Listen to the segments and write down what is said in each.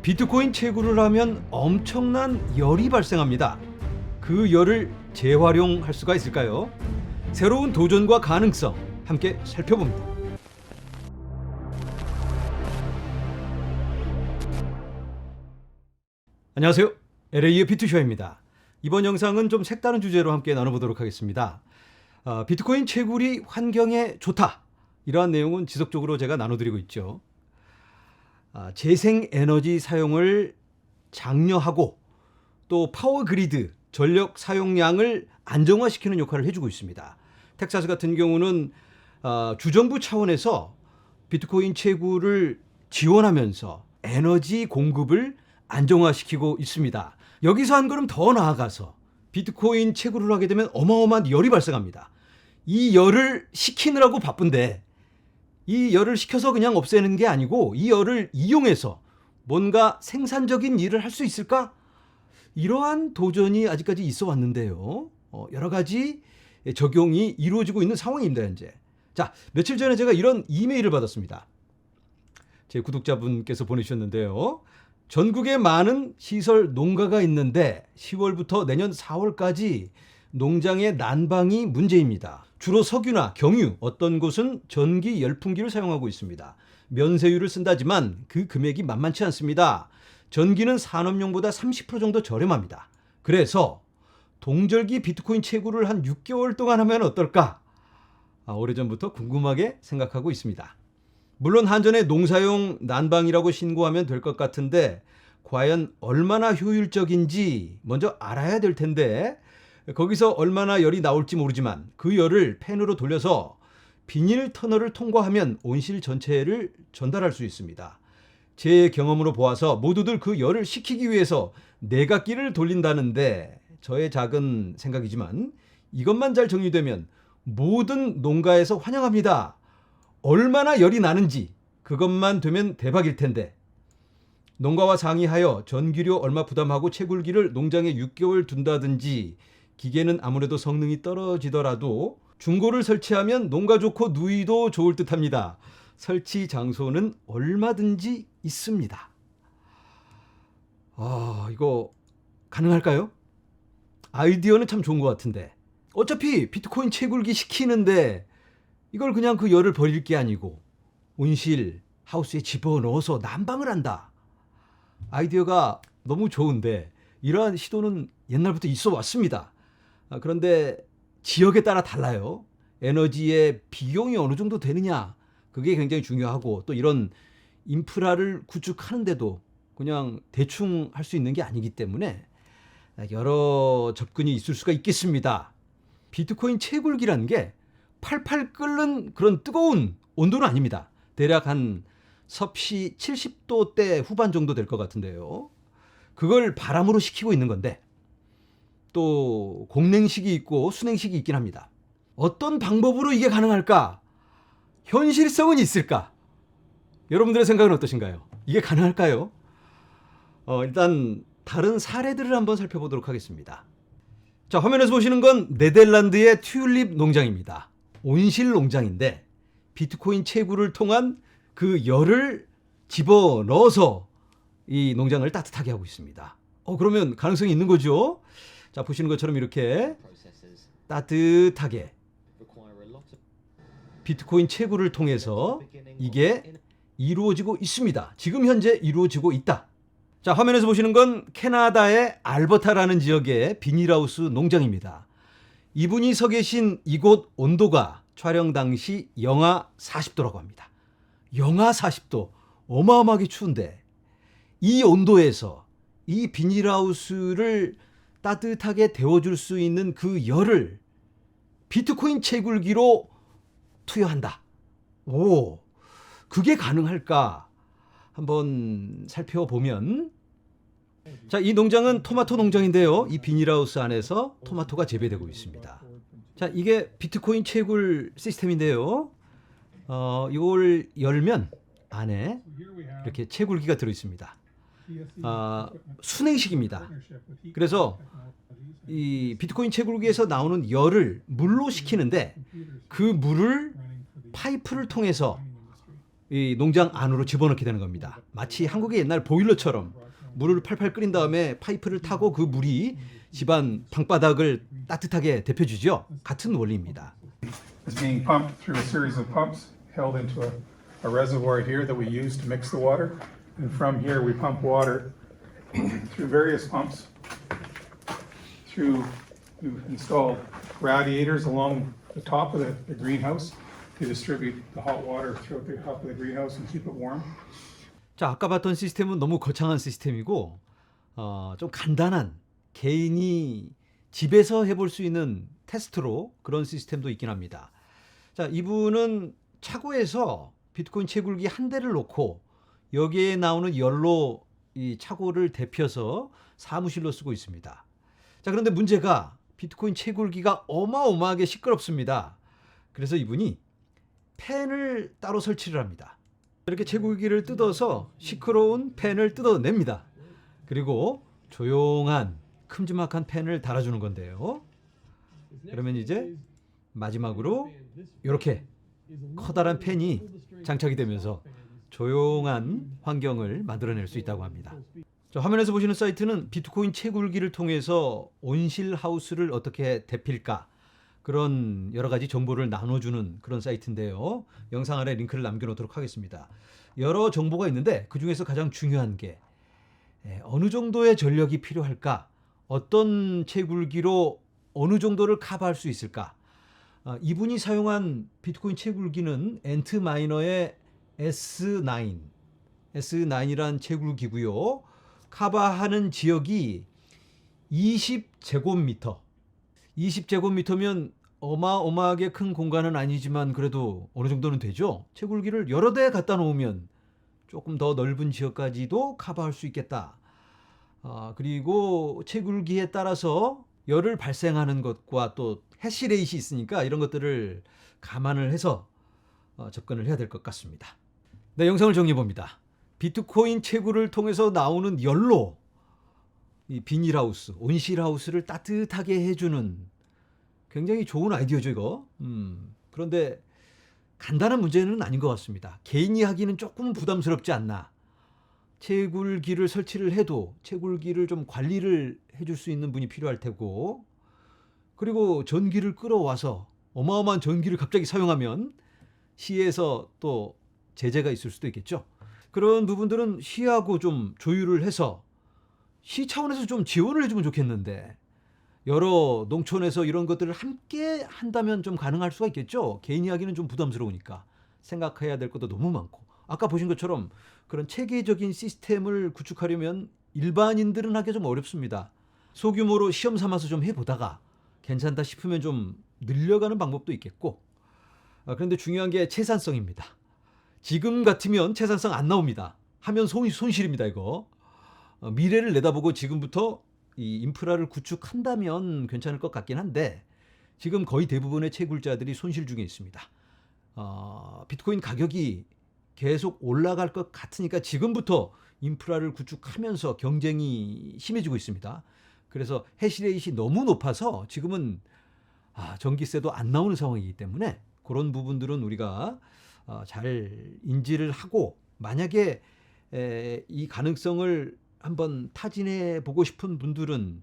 비트코인 채굴을 하면 엄청난 열이 발생합니다. 그 열을 재활용할 수가 있을까요? 새로운 도전과 가능성 함께 살펴봅니다. 안녕하세요. LA의 비트쇼입니다. 이번 영상은 좀 색다른 주제로 함께 나눠보도록 하겠습니다. 비트코인 채굴이 환경에 좋다. 이러한 내용은 지속적으로 제가 나눠드리고 있죠. 재생에너지 사용을 장려하고 또 파워 그리드, 전력 사용량을 안정화시키는 역할을 해주고 있습니다. 텍사스 같은 경우는 주정부 차원에서 비트코인 채굴을 지원하면서 에너지 공급을 안정화시키고 있습니다. 여기서 한 걸음 더 나아가서 비트코인 채굴을 하게 되면 어마어마한 열이 발생합니다. 이 열을 식히느라고 바쁜데 이 열을 식혀서 그냥 없애는 게 아니고 이 열을 이용해서 뭔가 생산적인 일을 할 수 있을까? 이러한 도전이 아직까지 있어 왔는데요. 여러 가지 적용이 이루어지고 있는 상황입니다, 현재. 자, 며칠 전에 제가 이런 이메일을 받았습니다. 제 구독자분께서 보내주셨는데요. 전국에 많은 시설 농가가 있는데 10월부터 내년 4월까지 농장의 난방이 문제입니다. 주로 석유나 경유, 어떤 곳은 전기 열풍기를 사용하고 있습니다. 면세유를 쓴다지만 그 금액이 만만치 않습니다. 전기는 산업용보다 30% 정도 저렴합니다. 그래서 동절기 비트코인 채굴을 한 6개월 동안 하면 어떨까? 오래전부터 궁금하게 생각하고 있습니다. 물론 한전의 농사용 난방이라고 신고하면 될 것 같은데 과연 얼마나 효율적인지 먼저 알아야 될 텐데 거기서 얼마나 열이 나올지 모르지만 그 열을 팬으로 돌려서 비닐 터널을 통과하면 온실 전체를 전달할 수 있습니다. 제 경험으로 보아서 모두들 그 열을 식히기 위해서 내각기를 돌린다는데 저의 작은 생각이지만 이것만 잘 정리되면 모든 농가에서 환영합니다. 얼마나 열이 나는지 그것만 되면 대박일 텐데 농가와 상의하여 전기료 얼마 부담하고 채굴기를 농장에 6개월 둔다든지 기계는 아무래도 성능이 떨어지더라도 중고를 설치하면 농가 좋고 누이도 좋을 듯합니다. 설치 장소는 얼마든지 있습니다. 이거 가능할까요? 아이디어는 참 좋은 것 같은데 어차피 비트코인 채굴기 시키는데 이걸 그냥 그 열을 버릴 게 아니고 온실 하우스에 집어넣어서 난방을 한다. 아이디어가 너무 좋은데 이러한 시도는 옛날부터 있어 왔습니다. 그런데 지역에 따라 달라요. 에너지의 비용이 어느 정도 되느냐 그게 굉장히 중요하고 또 이런 인프라를 구축하는데도 그냥 대충 할 수 있는 게 아니기 때문에 여러 접근이 있을 수가 있겠습니다. 비트코인 채굴기라는 게 팔팔 끓는 그런 뜨거운 온도는 아닙니다. 대략 한 섭씨 70도대 후반 정도 될 것 같은데요. 그걸 바람으로 식히고 있는 건데 또 공냉식이 있고 순냉식이 있긴 합니다. 어떤 방법으로 이게 가능할까? 현실성은 있을까? 여러분들의 생각은 어떠신가요? 이게 가능할까요? 일단 다른 사례들을 한번 살펴보도록 하겠습니다. 자, 화면에서 보시는 건 네덜란드의 튤립 농장입니다. 온실 농장인데 비트코인 채굴을 통한 그 열을 집어넣어서 이 농장을 따뜻하게 하고 있습니다. 그러면 가능성이 있는 거죠? 자, 보시는 것처럼 이렇게 따뜻하게 비트코인 채굴을 통해서 이게 이루어지고 있습니다. 지금 현재 이루어지고 있다. 자, 화면에서 보시는 건 캐나다의 알버타라는 지역의 비닐하우스 농장입니다. 이분이 서 계신 이곳 온도가 촬영 당시 영하 40도라고 합니다. 영하 40도, 어마어마하게 추운데 이 온도에서 이 비닐하우스를 따뜻하게 데워줄 수 있는 그 열을 비트코인 채굴기로 투여한다. 그게 가능할까? 한번 살펴보면 자, 이 농장은 토마토 농장인데요. 이 비닐하우스 안에서 토마토가 재배되고 있습니다. 자, 이게 비트코인 채굴 시스템인데요. 이걸 열면 안에 이렇게 채굴기가 들어있습니다. 순행식입니다. 그래서 이 비트코인 채굴기에서 나오는 열을 물로 식히는데 그 물을 파이프를 통해서 이 농장 안으로 집어넣게 되는 겁니다. 마치 한국의 옛날 보일러처럼 물을 팔팔 끓인 다음에 파이프를 타고 그 물이 집안 방바닥을 따뜻하게 데펴주죠. 같은 원리입니다. It's being pumped through a series of pumps held into a reservoir here that we use to mix the water. And from here we pump water through various pumps. We've installed radiators along the top of the greenhouse to distribute the hot water throughout the top of the greenhouse and keep it warm. 자, 아까 봤던 시스템은 너무 거창한 시스템이고 좀 간단한 개인이 집에서 해볼 수 있는 테스트로 그런 시스템도 있긴 합니다. 자, 이분은 차고에서 비트코인 채굴기 한 대를 놓고 여기에 나오는 열로 이 차고를 데펴서 사무실로 쓰고 있습니다. 자, 그런데 문제가 비트코인 채굴기가 어마어마하게 시끄럽습니다. 그래서 이분이 팬을 따로 설치를 합니다. 이렇게 채굴기를 뜯어서 시끄러운 팬을 뜯어냅니다. 그리고 조용한 큼지막한 팬을 달아주는 건데요. 그러면 이제 마지막으로 이렇게 커다란 팬이 장착이 되면서 조용한 환경을 만들어낼 수 있다고 합니다. 자, 화면에서 보시는 사이트는 비트코인 채굴기를 통해서 온실 하우스를 어떻게 데필까 그런 여러 가지 정보를 나눠주는 그런 사이트인데요. 영상 아래 링크를 남겨놓도록 하겠습니다. 여러 정보가 있는데 그 중에서 가장 중요한 게 어느 정도의 전력이 필요할까? 어떤 채굴기로 어느 정도를 커버할 수 있을까? 이분이 사용한 비트코인 채굴기는 엔트마이너의 S9이란 채굴기고요. 커버하는 지역이 20제곱미터. 20제곱미터면 어마어마하게 큰 공간은 아니지만 그래도 어느 정도는 되죠. 채굴기를 여러 대 갖다 놓으면 조금 더 넓은 지역까지도 커버할 수 있겠다. 그리고 채굴기에 따라서 열을 발생하는 것과 또 해시레이트이 있으니까 이런 것들을 감안을 해서 접근을 해야 될 것 같습니다. 네, 영상을 정리해 봅니다. 비트코인 채굴을 통해서 나오는 열로 이 비닐하우스, 온실하우스를 따뜻하게 해주는 굉장히 좋은 아이디어죠, 이거. 그런데 간단한 문제는 아닌 것 같습니다. 개인이 하기는 조금 부담스럽지 않나. 채굴기를 설치를 해도 채굴기를 좀 관리를 해줄 수 있는 분이 필요할 테고, 그리고 전기를 끌어와서 어마어마한 전기를 갑자기 사용하면 시에서 또 제재가 있을 수도 있겠죠. 그런 부분들은 시하고 좀 조율을 해서 시 차원에서 좀 지원을 해주면 좋겠는데 여러 농촌에서 이런 것들을 함께 한다면 좀 가능할 수가 있겠죠. 개인이 하기는 좀 부담스러우니까 생각해야 될 것도 너무 많고, 아까 보신 것처럼 그런 체계적인 시스템을 구축하려면 일반인들은 하기 좀 어렵습니다. 소규모로 시험 삼아서 좀 해보다가 괜찮다 싶으면 좀 늘려가는 방법도 있겠고, 그런데 중요한 게 채산성입니다. 지금 같으면 채산성 안 나옵니다. 하면 손실입니다, 이거. 미래를 내다보고 지금부터 이 인프라를 구축한다면 괜찮을 것 같긴 한데 지금 거의 대부분의 채굴자들이 손실 중에 있습니다. 비트코인 가격이 계속 올라갈 것 같으니까 지금부터 인프라를 구축하면서 경쟁이 심해지고 있습니다. 그래서 해시레이트이 너무 높아서 지금은 전기세도 안 나오는 상황이기 때문에 그런 부분들은 우리가 잘 인지를 하고, 만약에 이 가능성을 한번 타진해 보고 싶은 분들은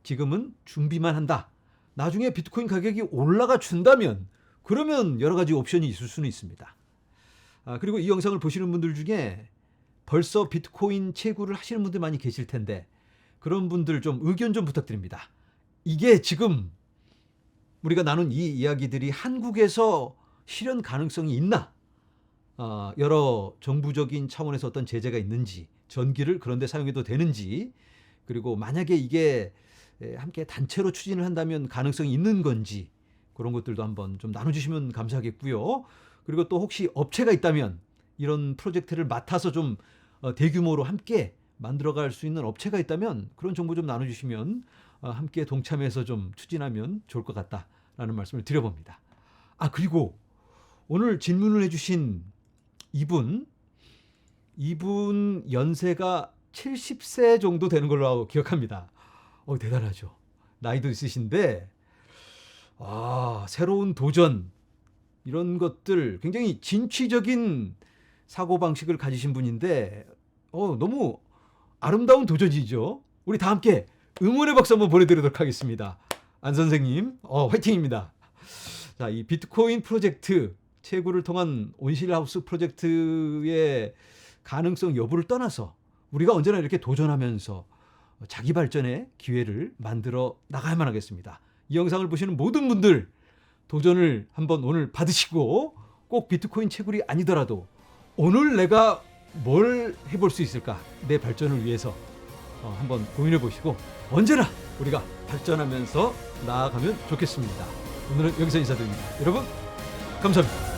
지금은 준비만 한다. 나중에 비트코인 가격이 올라가 준다면 그러면 여러 가지 옵션이 있을 수는 있습니다. 그리고 이 영상을 보시는 분들 중에 벌써 비트코인 채굴을 하시는 분들 많이 계실 텐데 그런 분들 좀 의견 좀 부탁드립니다. 이게 지금 우리가 나눈 이 이야기들이 한국에서 실현 가능성이 있나? 여러 정부적인 차원에서 어떤 제재가 있는지, 전기를 그런 데 사용해도 되는지, 그리고 만약에 이게 함께 단체로 추진을 한다면 가능성이 있는 건지, 그런 것들도 한번 좀 나눠주시면 감사하겠고요. 그리고 또 혹시 업체가 있다면 이런 프로젝트를 맡아서 좀 대규모로 함께 만들어갈 수 있는 업체가 있다면 그런 정보 좀 나눠주시면 함께 동참해서 좀 추진하면 좋을 것 같다라는 말씀을 드려봅니다. 그리고 오늘 질문을 해주신 이분 연세가 70세 정도 되는 걸로 기억합니다. 대단하죠. 나이도 있으신데 새로운 도전, 이런 것들 굉장히 진취적인 사고방식을 가지신 분인데 너무 아름다운 도전이죠. 우리 다 함께 응원의 박수 한번 보내드리도록 하겠습니다. 안 선생님 화이팅입니다. 자, 이 비트코인 프로젝트 채굴을 통한 온실하우스 프로젝트의 가능성 여부를 떠나서 우리가 언제나 이렇게 도전하면서 자기 발전의 기회를 만들어 나가야만 하겠습니다. 이 영상을 보시는 모든 분들 도전을 한번 오늘 받으시고 꼭 비트코인 채굴이 아니더라도 오늘 내가 뭘 해볼 수 있을까? 내 발전을 위해서 한번 고민해 보시고 언제나 우리가 발전하면서 나아가면 좋겠습니다. 오늘은 여기서 인사드립니다. 여러분 감사합니다.